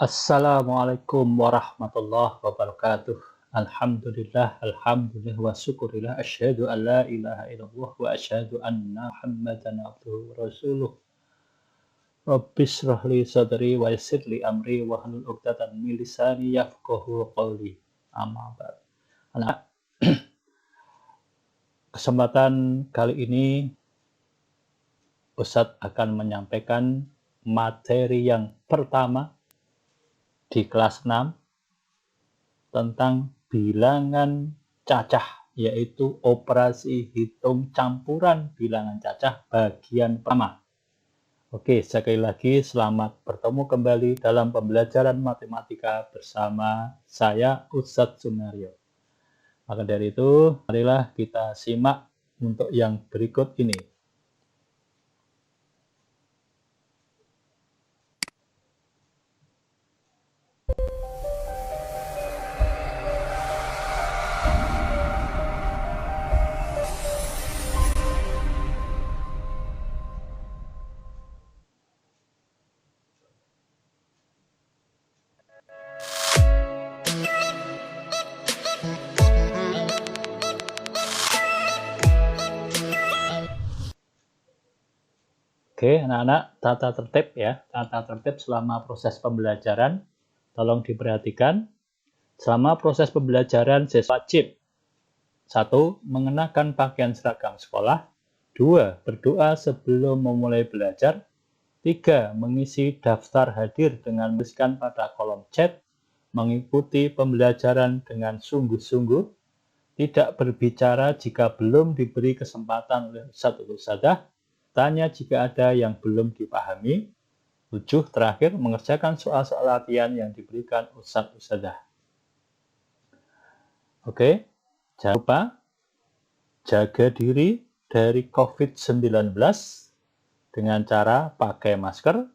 Assalamualaikum warahmatullahi wabarakatuh. Alhamdulillah wa syukurillah. Asyhadu an la ilaha illallah wa asyhadu anna Muhammadan abduhu wa rasuluh. Rabbi shrah li sadri wa yassir li amri wa hlul 'uqdatam min lisani yafqahu qawli. Amma ba'd. Anak, kesempatan kali ini Ustadz akan menyampaikan materi yang pertama di kelas 6 tentang bilangan cacah, yaitu operasi hitung campuran bilangan cacah bagian pertama. Oke, sekali lagi selamat bertemu kembali dalam pembelajaran matematika bersama saya Ustadz Sunaryo. Maka dari itu, marilah kita simak untuk yang berikut ini. Oke, anak-anak, tata tertib selama proses pembelajaran, tolong diperhatikan. Selama proses pembelajaran, siswa wajib 1. Mengenakan pakaian seragam sekolah. 2. Berdoa sebelum memulai belajar. 3. Mengisi daftar hadir dengan menuliskan pada kolom chat. Mengikuti pembelajaran dengan sungguh-sungguh. Tidak berbicara jika belum diberi kesempatan oleh Ustadz atau Ustadzah. Tanya jika ada yang belum dipahami. 7. Terakhir, mengerjakan soal-soal latihan yang diberikan Ustadz Ustadzah. Oke, jangan lupa jaga diri dari COVID-19 dengan cara pakai masker,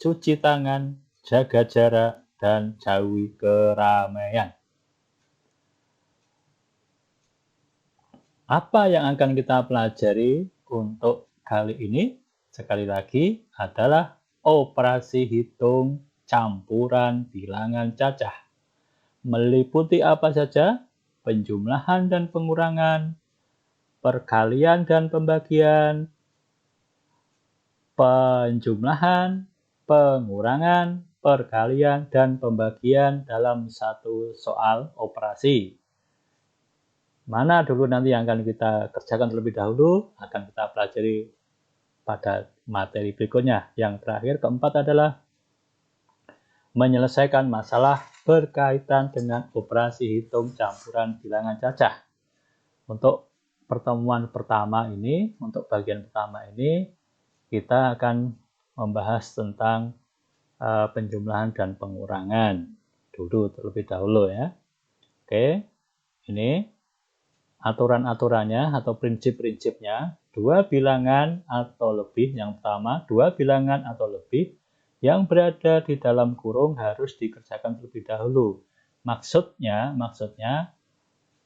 cuci tangan, jaga jarak, dan jauhi keramaian. Apa yang akan kita pelajari untuk kali ini, sekali lagi, adalah operasi hitung campuran bilangan cacah. Meliputi apa saja? Penjumlahan dan pengurangan, perkalian dan pembagian, penjumlahan, pengurangan, perkalian, dan pembagian dalam satu soal operasi. Mana dulu nanti yang akan kita kerjakan terlebih dahulu, akan kita pelajari pada materi berikutnya. Yang terakhir, keempat adalah menyelesaikan masalah berkaitan dengan operasi hitung campuran bilangan cacah. Untuk pertemuan pertama ini, untuk bagian pertama ini, kita akan membahas tentang penjumlahan dan pengurangan dulu terlebih dahulu ya. Oke, ini aturan-aturannya atau prinsip-prinsipnya. 2 bilangan atau lebih, yang pertama 2 bilangan atau lebih yang berada di dalam kurung harus dikerjakan terlebih dahulu. Maksudnya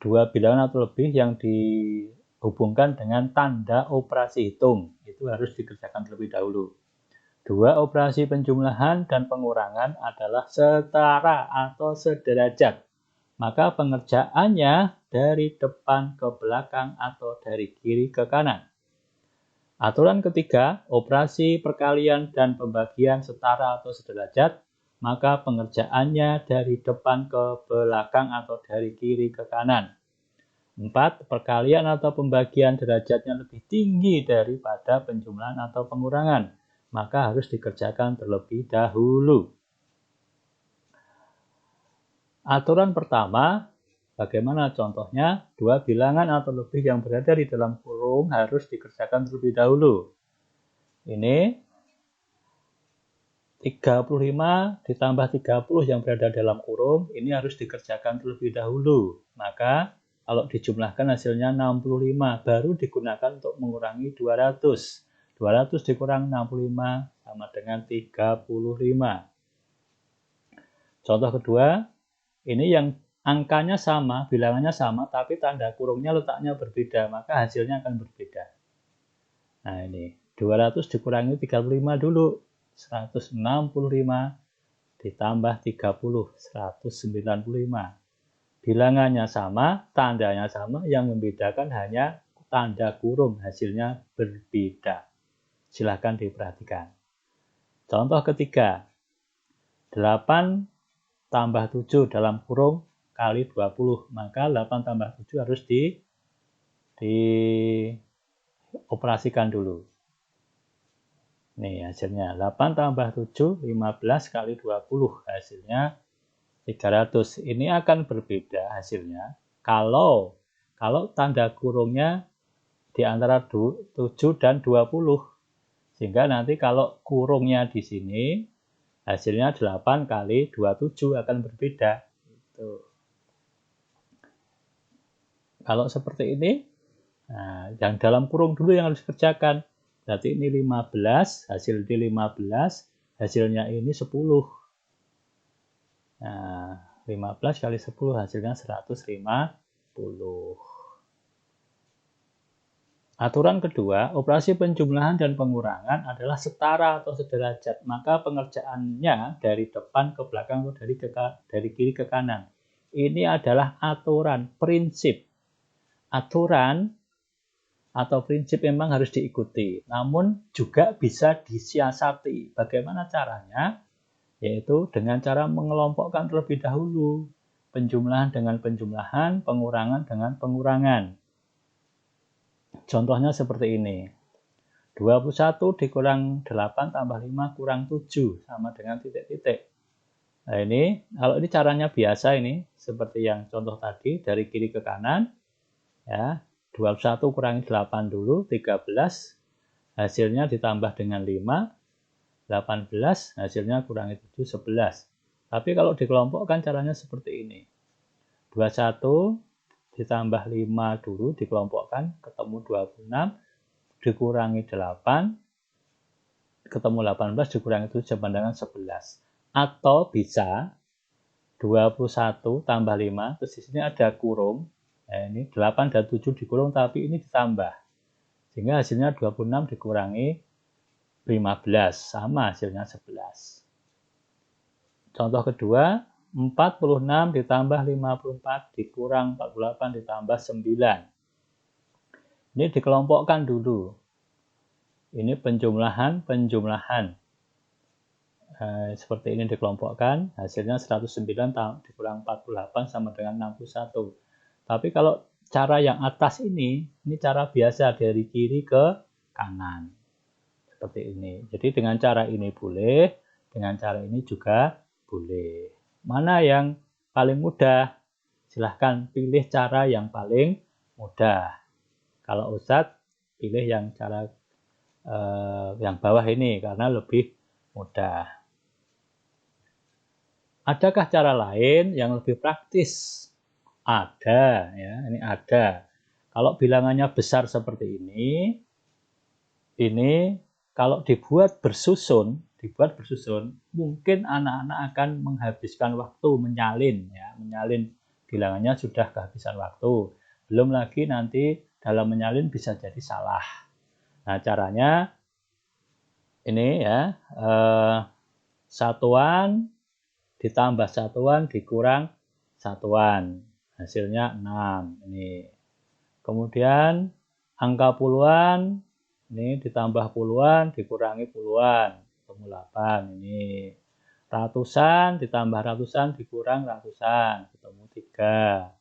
2 bilangan atau lebih yang dihubungkan dengan tanda operasi hitung itu harus dikerjakan terlebih dahulu. 2 operasi penjumlahan dan pengurangan adalah setara atau sederajat. Maka pengerjaannya dari depan ke belakang atau dari kiri ke kanan. Aturan ketiga, operasi perkalian dan pembagian setara atau sederajat, maka pengerjaannya dari depan ke belakang atau dari kiri ke kanan. 4. Perkalian atau pembagian derajatnya lebih tinggi daripada penjumlahan atau pengurangan, maka harus dikerjakan terlebih dahulu. Aturan pertama, bagaimana contohnya? 2 bilangan atau lebih yang berada di dalam kurung harus dikerjakan terlebih dahulu. Ini 35 ditambah 30 yang berada dalam kurung, ini harus dikerjakan terlebih dahulu. Maka kalau dijumlahkan hasilnya 65, baru digunakan untuk mengurangi 200. 200 dikurang 65 sama dengan 35. Contoh kedua, ini yang angkanya sama, bilangannya sama, tapi tanda kurungnya letaknya berbeda, maka hasilnya akan berbeda. Nah ini, 200 dikurangi 35 dulu, 165 ditambah 30, 195. Bilangannya sama, tandanya sama, yang membedakan hanya tanda kurung, hasilnya berbeda. Silahkan diperhatikan. Contoh ketiga, 8 tambah 7 dalam kurung kali 20. Maka 8 tambah 7 harus dioperasikan dulu. Nih hasilnya 8 tambah 7, 15 kali 20. Hasilnya 300. Ini akan berbeda hasilnya kalau tanda kurungnya di antara 7 dan 20. Sehingga nanti kalau kurungnya di sini hasilnya 8 kali 27 akan berbeda. Kalau seperti ini, nah, yang dalam kurung dulu yang harus dikerjakan. Berarti ini 15, hasil di 15, hasilnya ini 10. Nah, 15 kali 10 hasilnya 150. Aturan kedua, operasi penjumlahan dan pengurangan adalah setara atau sederajat. Maka pengerjaannya dari depan ke belakang atau dari kiri ke kanan. Ini adalah aturan, prinsip. Aturan atau prinsip memang harus diikuti. Namun juga bisa disiasati. Bagaimana caranya? Yaitu dengan cara mengelompokkan terlebih dahulu. Penjumlahan dengan penjumlahan, pengurangan dengan pengurangan. Contohnya seperti ini. 21 dikurang 8 tambah 5 kurang 7 sama dengan titik-titik. Nah ini, kalau ini caranya biasa ini, seperti yang contoh tadi, dari kiri ke kanan. Ya, 21 kurangi 8 dulu, 13. Hasilnya ditambah dengan 5. 18, hasilnya kurangi 7, 11. Tapi kalau dikelompokkan caranya seperti ini. 21 ditambah 5 dulu dikelompokkan, ketemu 26, dikurangi 8, ketemu 18, dikurangi 7 sama dengan 11. Atau bisa 21 tambah 5, terus di sini ada kurung. Nah, ini 8 dan 7 dikurung, tapi ini ditambah. Sehingga hasilnya 26 dikurangi 15, sama hasilnya 11. Contoh kedua, 46 ditambah 54 dikurang 48 ditambah 9. Ini dikelompokkan dulu. Ini penjumlahan. Seperti ini dikelompokkan, hasilnya 109 dikurang 48 sama dengan 61. Tapi kalau cara yang atas ini cara biasa dari kiri ke kanan. Seperti ini. Jadi dengan cara ini boleh, dengan cara ini juga boleh. Mana yang paling mudah? Silahkan pilih cara yang paling mudah. Kalau Ustadz pilih yang cara yang bawah ini karena lebih mudah. Adakah cara lain yang lebih praktis? Ada, ya, ini ada. Kalau bilangannya besar seperti ini kalau dibuat bersusun, mungkin anak-anak akan menghabiskan waktu menyalin, ya, menyalin bilangannya sudah kehabisan waktu. Belum lagi nanti dalam menyalin bisa jadi salah. Nah, caranya ini ya, satuan ditambah satuan dikurang satuan, hasilnya 6. Ini. Kemudian angka puluhan ini ditambah puluhan dikurangi puluhan, ketemu 8. Ini ratusan ditambah ratusan dikurang ratusan, ketemu 3.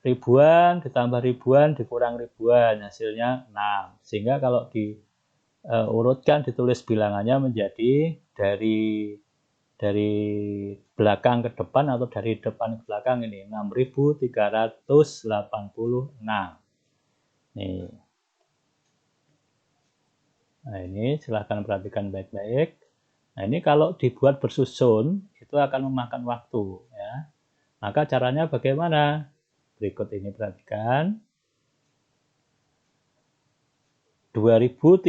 Ribuan ditambah ribuan dikurang ribuan, hasilnya 6. Sehingga kalau diurutkan, ditulis bilangannya menjadi dari belakang ke depan atau dari depan ke belakang ini 6.386. Nih. Nah, ini silahkan perhatikan baik-baik. Nah, ini kalau dibuat bersusun itu akan memakan waktu, ya. Maka caranya bagaimana? Berikut ini perhatikan. 2.345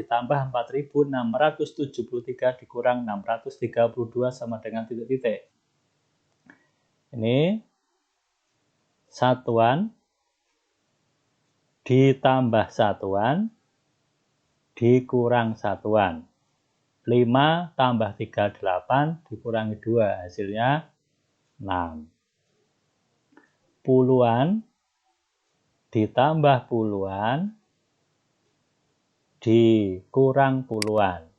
ditambah 4.673 dikurang 632 sama dengan titik-titik. Ini satuan ditambah satuan dikurang satuan. 5 tambah 3, 8, dikurangi 2, hasilnya 6. Puluhan ditambah puluhan dikurang puluhan.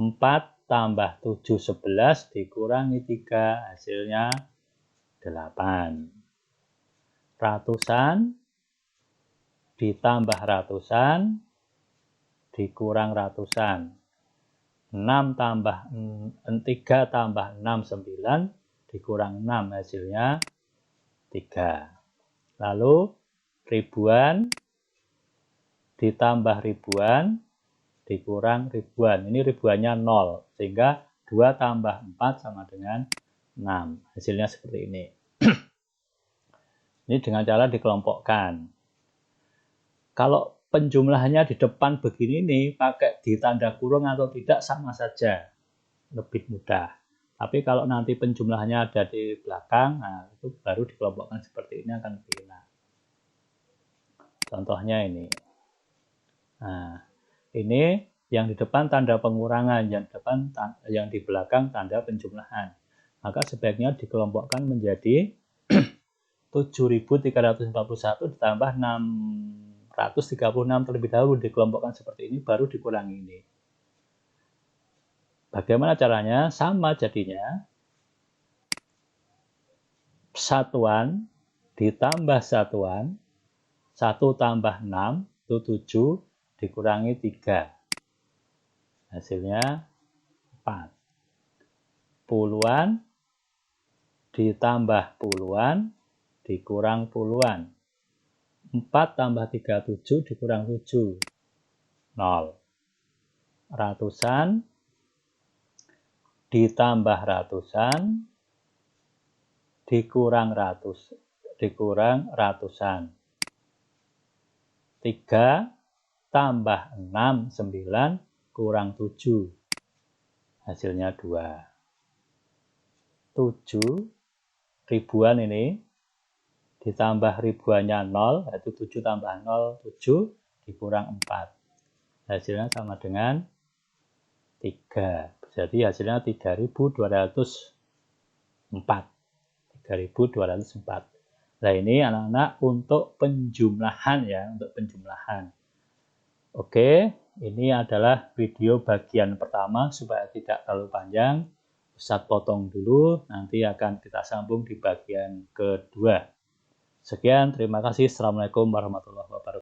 4 tambah 7, 11, dikurangi 3, hasilnya 8. Ratusan ditambah ratusan dikurang ratusan. 3 tambah 6, 9, dikurang 6, hasilnya 3. Lalu ribuan ditambah ribuan dikurang ribuan. Ini ribuannya 0, sehingga 2 tambah 4 sama dengan 6. Hasilnya seperti ini. Ini dengan cara dikelompokkan. Kalau penjumlahannya di depan begini nih, pakai ditanda kurung atau tidak sama saja. Lebih mudah. Tapi kalau nanti penjumlahannya ada di belakang, nah itu baru dikelompokkan seperti ini akan lebih enak. Contohnya ini. Nah, ini yang di depan tanda pengurangan, yang di belakang tanda penjumlahan. Maka sebaiknya dikelompokkan menjadi 7.341 ditambah 636 terlebih dahulu, dikelompokkan seperti ini, baru dikurangi ini. Bagaimana caranya? Sama jadinya. Satuan ditambah satuan, 1 tambah 6 itu 7, dikurangi 3. Hasilnya 4. Puluhan ditambah puluhan dikurang puluhan. 4 tambah 37 dikurang 7. 0. Ratusan ditambah ratusan dikurang ratusan. 3 tambah 6, 9, kurang 7. Hasilnya 2. 7 ribuan ini ditambah ribuannya 0, yaitu 7 tambah 0, 7, dikurang 4. Hasilnya sama dengan 3. Jadi hasilnya 3.204. 3.204. Nah ini anak-anak untuk penjumlahan ya, untuk penjumlahan. Oke, ini adalah video bagian pertama supaya tidak terlalu panjang. Ustadz potong dulu, nanti akan kita sambung di bagian kedua. Sekian, terima kasih. Assalamualaikum warahmatullahi wabarakatuh.